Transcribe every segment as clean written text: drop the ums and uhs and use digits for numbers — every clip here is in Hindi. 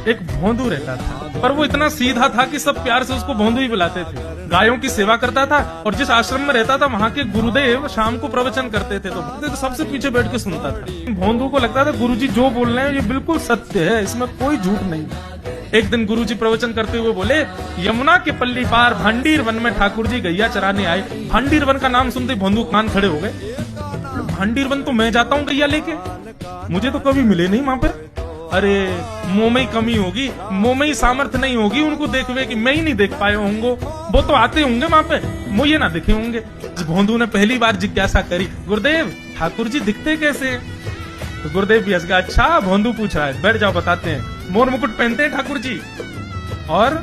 एक भोंदू रहता था, पर वो इतना सीधा था कि सब प्यार से उसको भोंदू ही बुलाते थे। गायों की सेवा करता था और जिस आश्रम में रहता था वहाँ के गुरुदेव शाम को प्रवचन करते थे तो सबसे पीछे बैठ के सुनता था। भोंदू को लगता था गुरुजी जो बोल रहे हैं ये बिल्कुल सत्य है, इसमें कोई झूठ नहीं। एक दिन गुरुजी प्रवचन करते हुए बोले, यमुना के पल्ली पार भांडीर वन में ठाकुर जी गैया चराने आए। भांडीर वन का नाम सुनते भोंदू कान खड़े हो गए। भांडीर वन तो मैं जाता हूँ गैया लेके, मुझे तो कभी मिले नहीं वहां पर। अरे मुंह में ही कमी होगी, मुंह में ही सामर्थ्य नहीं होगी उनको देखवे कि मैं ही नहीं देख पाए होंगे, वो तो आते होंगे वहां पे, मुझे ना दिखे होंगे। भोंदू ने पहली बार जिज्ञासा करी, गुरुदेव ठाकुर जी दिखते कैसे हैं? तो गुरुदेव भी हंस गया, अच्छा भोंदू पूछ रहा है, बैठ जाओ बताते हैं। मोर मुकुट पहनते हैं ठाकुर जी, और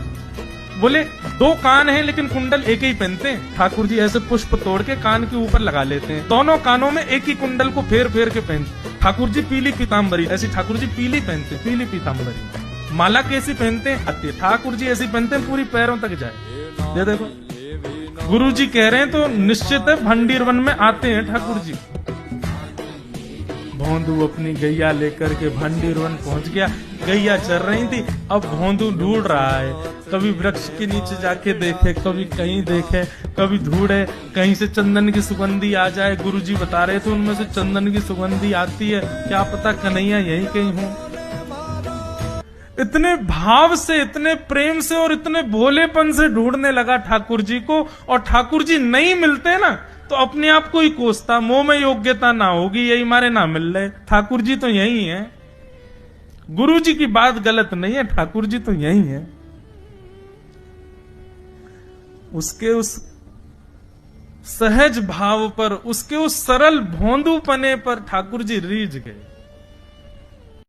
बोले 2 कान हैं लेकिन कुंडल एक ही पहनते हैं। ठाकुर जी ऐसे पुष्प तोड़ के कान के ऊपर लगा लेते हैं, दोनों कानों में एक ही कुंडल को फेर फेर के पहनते। ठाकुर जी पीली पीताम्बरी, ऐसी ठाकुर जी पीली पहनते, पीली पीताम्बरी। माला कैसी पहनते हैं? ठाकुर जी ऐसी पहनते हैं पूरी पैरों तक जाए। ये देखो गुरु जी कह रहे हैं तो निश्चित है भंडीर वन में आते हैं ठाकुर जी। भोंदू अपनी गैया लेकर के भंडीर वन पहुंच गया। गैया चल रही थी, अब भोंदू ढूंढ रहा है, कभी वृक्ष के नीचे जाके देखे, कभी कहीं देखे, कभी ढूंढे कहीं से चंदन की सुगंधी आ जाए। गुरुजी बता रहे थे उनमें से चंदन की सुगंधी आती है, क्या पता कन्हैया यही कहीं हो। इतने भाव से, इतने प्रेम से और इतने भोलेपन से ढूंढने लगा ठाकुर जी को, और ठाकुर जी नहीं मिलते ना तो अपने आप को ही कोसता, मुंह में योग्यता ना होगी यही मारे ना मिल रहे, ठाकुर जी तो यही है। गुरु जी की बात गलत नहीं है, ठाकुर जी तो यही है। उसके उस सहज भाव पर, उसके उस सरल भोंदूपने पर ठाकुर जी रीझ गए।